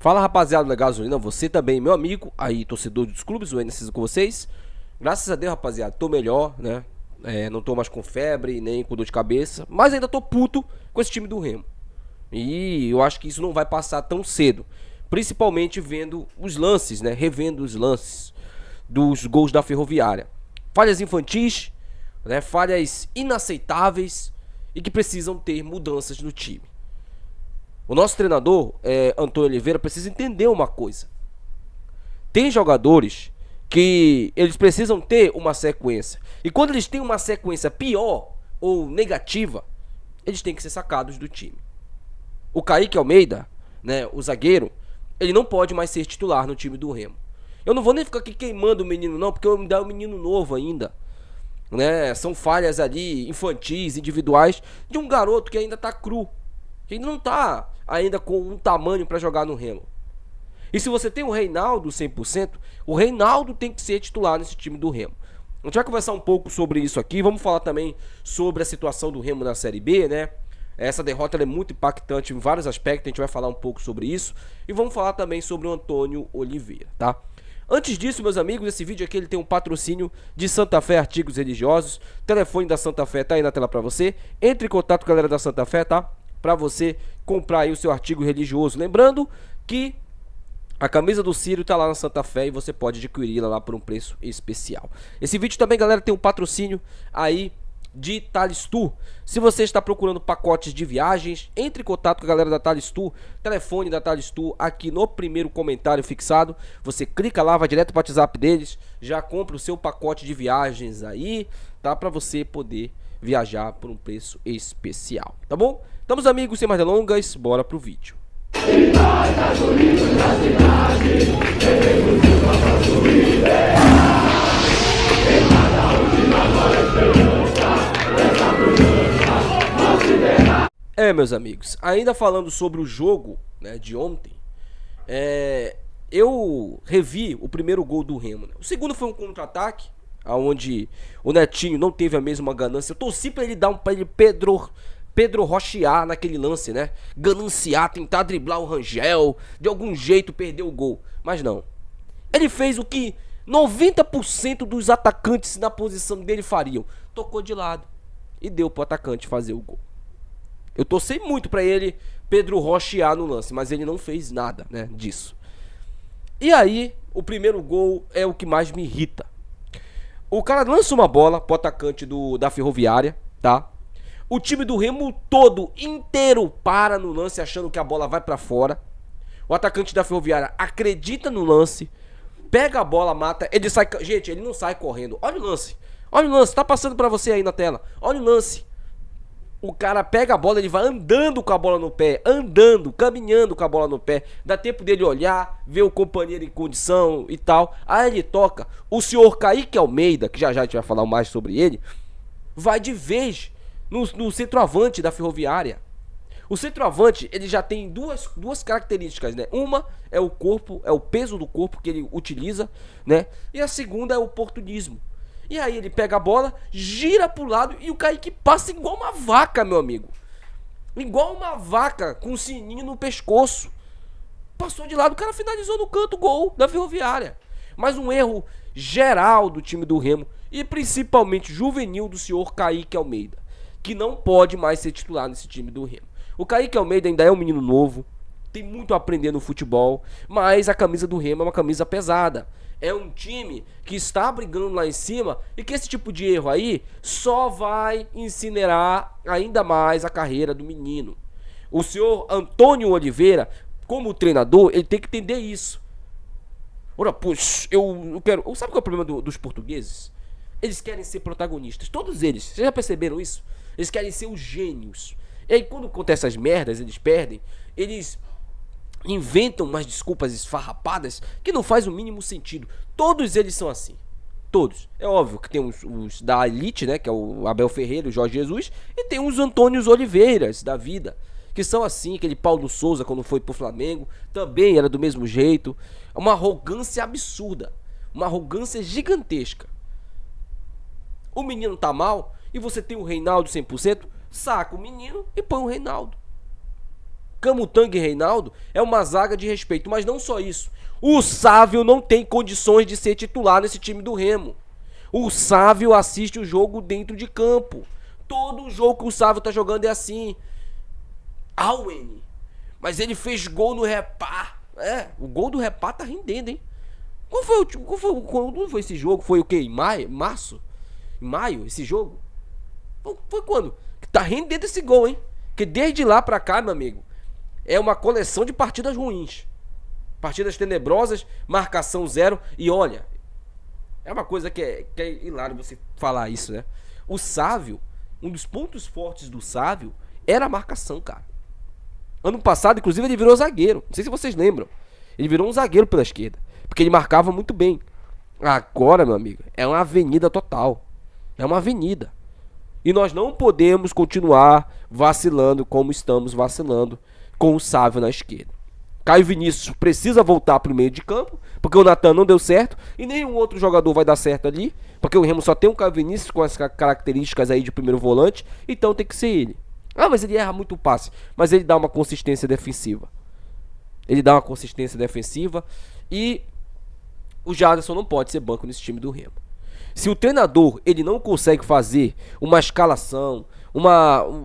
Fala rapaziada da Gasolina, você também, meu amigo, aí torcedor dos clubes, o Enes com vocês. Graças a Deus, rapaziada, tô melhor, né? Não tô mais com febre, nem com dor de cabeça, mas ainda tô puto com esse time do Remo. E eu acho que isso não vai passar tão cedo, principalmente vendo os lances, né? Revendo os lances dos gols da Ferroviária. Falhas infantis, né? Falhas inaceitáveis e que precisam ter mudanças no time. O nosso treinador, Antônio Oliveira, precisa entender uma coisa. Tem jogadores que eles precisam ter uma sequência. E quando eles têm uma sequência pior ou negativa, eles têm que ser sacados do time. O Kaique Almeida, né, o zagueiro, ele não pode mais ser titular no time do Remo. Eu não vou nem ficar aqui queimando o menino não, porque ainda é um menino novo ainda. Né? São falhas ali infantis, individuais, de um garoto que ainda tá cru. Que ainda não tá ainda com um tamanho para jogar no Remo. E se você tem o Reinaldo 100%, o Reinaldo tem que ser titular nesse time do Remo. A gente vai conversar um pouco sobre isso aqui. Vamos falar também sobre a situação do Remo na Série B, né? Essa derrota é muito impactante em vários aspectos, a gente vai falar um pouco sobre isso. E vamos falar também sobre o Antônio Oliveira, tá? Antes disso, meus amigos, esse vídeo aqui ele tem um patrocínio de Santa Fé Artigos Religiosos. O telefone da Santa Fé tá aí na tela pra você. Entre em contato com a galera da Santa Fé, tá? Pra você comprar aí o seu artigo religioso. Lembrando que a camisa do Círio tá lá na Santa Fé e você pode adquiri-la lá por um preço especial. Esse vídeo também, galera, tem um patrocínio aí de Thales Tour. Se você está procurando pacotes de viagens, entre em contato com a galera da Thales Tour. Telefone da Thales Tour aqui no primeiro comentário fixado. Você clica lá, vai direto para o WhatsApp deles, já compra o seu pacote de viagens aí, tá? Para você poder viajar por um preço especial, tá bom? Então, meus amigos, sem mais delongas, bora pro vídeo. Meus amigos, ainda falando sobre o jogo, né, de ontem, eu revi o primeiro gol do Remo, né? O segundo foi um contra-ataque, onde o Netinho não teve a mesma ganância. Eu torci pra ele dar pra ele Pedro rochear naquele lance, né? Gananciar, tentar driblar o Rangel, de algum jeito perder o gol. Mas não. Ele fez o que 90% dos atacantes na posição dele fariam. Tocou de lado e deu pro atacante fazer o gol. Eu torci muito pra ele Pedro rochear no lance, mas ele não fez nada, né, disso. E aí, o primeiro gol é o que mais me irrita. O cara lança uma bola pro atacante da Ferroviária, tá? O time do Remo todo, inteiro, para no lance achando que a bola vai pra fora. O atacante da Ferroviária acredita no lance, pega a bola, mata, ele sai... Gente, ele não sai correndo. Olha o lance. Olha o lance, tá passando pra você aí na tela. Olha o lance. O cara pega a bola, ele vai andando com a bola no pé, andando, caminhando com a bola no pé. Dá tempo dele olhar, ver o companheiro em condição e tal. Aí ele toca. O senhor Kaique Almeida, que já já a gente vai falar mais sobre ele, vai de vez no centroavante da Ferroviária. O centroavante, ele já tem duas características, né? Uma é o corpo, é o peso do corpo que ele utiliza, né? E a segunda é o oportunismo. E aí ele pega a bola, gira pro lado e o Kaique passa igual uma vaca, meu amigo. Igual uma vaca com um sininho no pescoço. Passou de lado, o cara finalizou no canto, gol da Ferroviária. Mas um erro geral do time do Remo e principalmente juvenil do senhor Kaique Almeida, que não pode mais ser titular nesse time do Remo. O Kaique Almeida ainda é um menino novo, tem muito a aprender no futebol, mas a camisa do Remo é uma camisa pesada. É um time que está brigando lá em cima e que esse tipo de erro aí só vai incinerar ainda mais a carreira do menino. O senhor Antônio Oliveira, como treinador, ele tem que entender isso. Ora, poxa, eu quero... Sabe qual é o problema dos portugueses? Eles querem ser protagonistas, todos eles. Vocês já perceberam isso? Eles querem ser os gênios. E aí quando acontecem essas merdas, eles perdem, eles inventam umas desculpas esfarrapadas que não faz o mínimo sentido. Todos eles são assim. Todos. É óbvio que tem os da elite, né? Que é o Abel Ferreira, o Jorge Jesus. E tem os Antônios Oliveiras da vida, que são assim. Aquele Paulo Souza quando foi pro Flamengo também era do mesmo jeito. Uma arrogância absurda. Uma arrogância gigantesca. O menino tá mal e você tem o Reinaldo 100%, saca o menino e põe o Reinaldo. Camutanga e Reinaldo é uma zaga de respeito. Mas não só isso. O Sávio não tem condições de ser titular nesse time do Remo. O Sávio assiste o jogo dentro de campo. Todo jogo que o Sávio tá jogando é assim. Auen. Mas ele fez gol no Repá. O gol do Repá tá rendendo, hein? Quando foi esse jogo? Foi o quê? Em maio? Março? Em maio, esse jogo? Foi quando? Que tá rendendo esse gol, hein? Porque desde lá pra cá, meu amigo, é uma coleção de partidas ruins. Partidas tenebrosas, marcação zero. E olha, é uma coisa que é hilário você falar isso, né? O Sávio, um dos pontos fortes do Sávio era a marcação, cara. Ano passado, inclusive, ele virou zagueiro. Não sei se vocês lembram. Ele virou um zagueiro pela esquerda, porque ele marcava muito bem. Agora, meu amigo, é uma avenida total. É uma avenida. E nós não podemos continuar vacilando como estamos vacilando com o Sávio na esquerda. Caio Vinícius precisa voltar para o meio de campo, porque o Natan não deu certo e nenhum outro jogador vai dar certo ali, porque o Remo só tem um Caio Vinícius com as características aí de primeiro volante, então tem que ser ele. Mas ele erra muito o passe, mas ele dá uma consistência defensiva. Ele dá uma consistência defensiva e o Jaderson não pode ser banco nesse time do Remo. Se o treinador ele não consegue fazer uma escalação,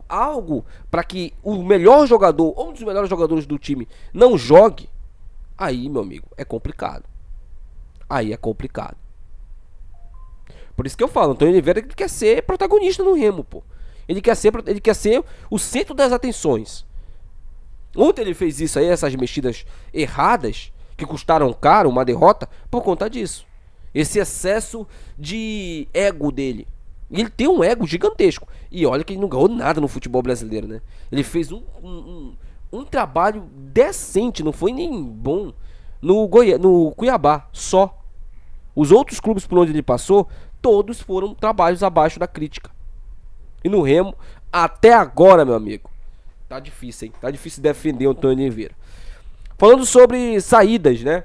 algo para que o melhor jogador ou um dos melhores jogadores do time não jogue, aí, meu amigo, é complicado. Aí é complicado. Por isso que eu falo, Antônio Oliveira ele quer ser protagonista no Remo, pô. Ele quer ser o centro das atenções. Ontem ele fez isso aí, essas mexidas erradas que custaram caro uma derrota por conta disso. Esse excesso de ego dele. E ele tem um ego gigantesco. E olha que ele não ganhou nada no futebol brasileiro, né? Ele fez um trabalho decente, não foi nem bom, no Cuiabá, só. Os outros clubes por onde ele passou, todos foram trabalhos abaixo da crítica. E no Remo, até agora, meu amigo, tá difícil, hein? Tá difícil defender o Antônio Oliveira. Falando sobre saídas, né?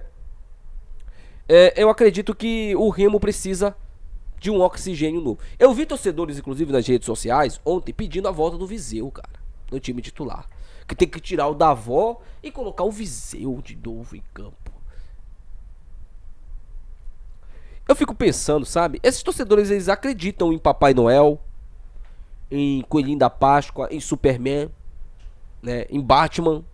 Eu acredito que o Remo precisa de um oxigênio novo. Eu vi torcedores, inclusive, nas redes sociais, ontem, pedindo a volta do Viseu, cara, no time titular. Que tem que tirar o Davó e colocar o Viseu de novo em campo. Eu fico pensando, sabe? Esses torcedores, eles acreditam em Papai Noel, em Coelhinho da Páscoa, em Superman, né? Em Batman.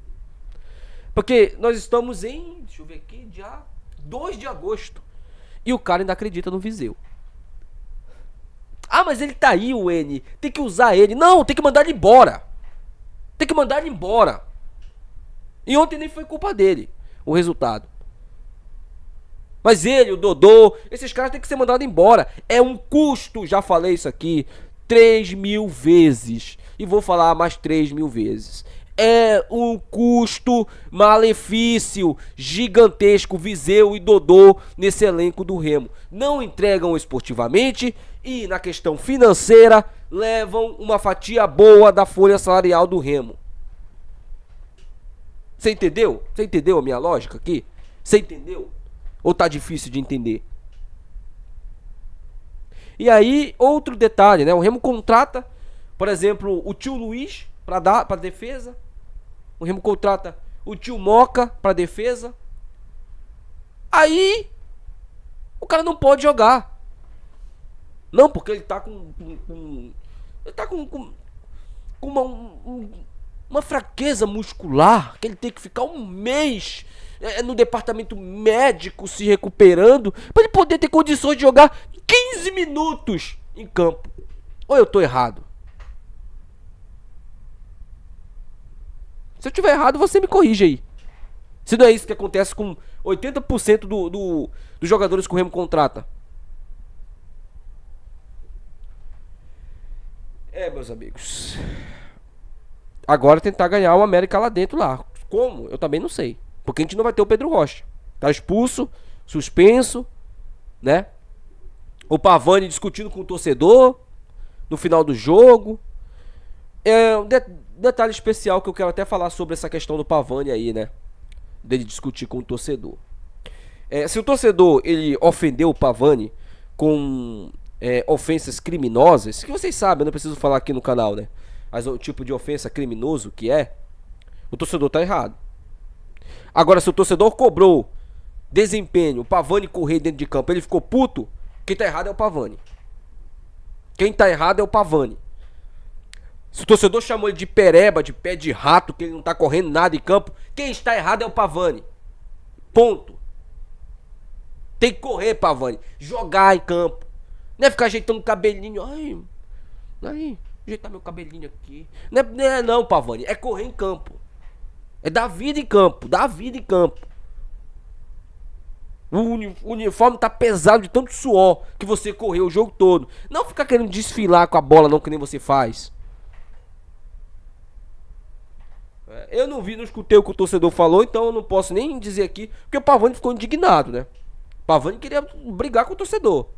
Porque nós estamos em, deixa eu ver aqui, dia 2 de agosto. E o cara ainda acredita no Viseu. Mas ele tá aí, o N. Tem que usar ele. Não, tem que mandar ele embora. Tem que mandar ele embora. E ontem nem foi culpa dele o resultado. Mas ele, o Dodô, esses caras têm que ser mandados embora. É um custo, já falei isso aqui 3.000 vezes. E vou falar mais 3.000 vezes. É um custo malefício gigantesco. Viseu e Dodô nesse elenco do Remo não entregam esportivamente e na questão financeira levam uma fatia boa da folha salarial do Remo. Você entendeu? Você entendeu a minha lógica aqui? Você entendeu? Ou tá difícil de entender? E aí, outro detalhe, né? O Remo contrata, por exemplo, o tio Luiz para defesa. O Remo contrata o tio Moca pra defesa. Aí o cara não pode jogar. Não, porque ele tá com ele tá com uma fraqueza muscular, que ele tem que ficar um mês no departamento médico se recuperando pra ele poder ter condições de jogar 15 minutos em campo. Ou eu tô errado? Se eu tiver errado, você me corrige aí. Se não é isso que acontece com 80% dos jogadores que o Remo contrata. Meus amigos. Agora tentar ganhar o América lá dentro lá. Como? Eu também não sei. Porque a gente não vai ter o Pedro Rocha. Tá expulso, suspenso, né? O Pavani discutindo com o torcedor no final do jogo. Detalhe especial que eu quero até falar sobre essa questão do Pavani aí, né? Dele discutir com o torcedor. Se o torcedor ele ofendeu o Pavani com ofensas criminosas, que vocês sabem, eu não preciso falar aqui no canal, né? Mas o tipo de ofensa criminoso que é. O torcedor tá errado. Agora, se o torcedor cobrou desempenho, o Pavani correr dentro de campo, ele ficou puto, quem tá errado é o Pavani. Quem tá errado é o Pavani. Se o torcedor chamou ele de pereba, de pé de rato, que ele não tá correndo nada em campo, quem está errado é o Pavani. Ponto. Tem que correr, Pavani. Jogar em campo. Não é ficar ajeitando o cabelinho. Ai, ajeitar meu cabelinho aqui. Não, Pavani. É correr em campo. É dar vida em campo. Dar vida em campo. O uniforme tá pesado de tanto suor que você correu o jogo todo. Não ficar querendo desfilar com a bola, não, que nem você faz. Eu não vi, não escutei o que o torcedor falou, então eu não posso nem dizer aqui, porque o Pavani ficou indignado, né? O Pavani queria brigar com o torcedor.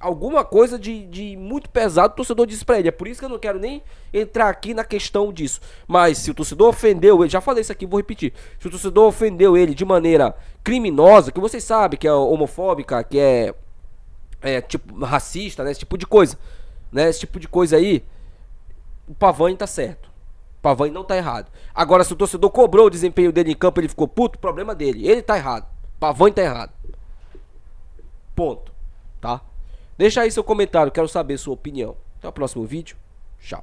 Alguma coisa de muito pesado o torcedor disse pra ele. É por isso que eu não quero nem entrar aqui na questão disso. Mas se o torcedor ofendeu ele, já falei isso aqui, vou repetir. Se o torcedor ofendeu ele de maneira criminosa, que vocês sabem que é homofóbica, que é tipo racista, né? Esse tipo de coisa, né? Esse tipo de coisa aí, o Pavani tá certo. O Pavani não tá errado. Agora, se o torcedor cobrou o desempenho dele em campo, ele ficou puto, problema dele. Ele tá errado. O Pavani tá errado. Ponto. Tá? Deixa aí seu comentário, quero saber sua opinião. Até o próximo vídeo. Tchau.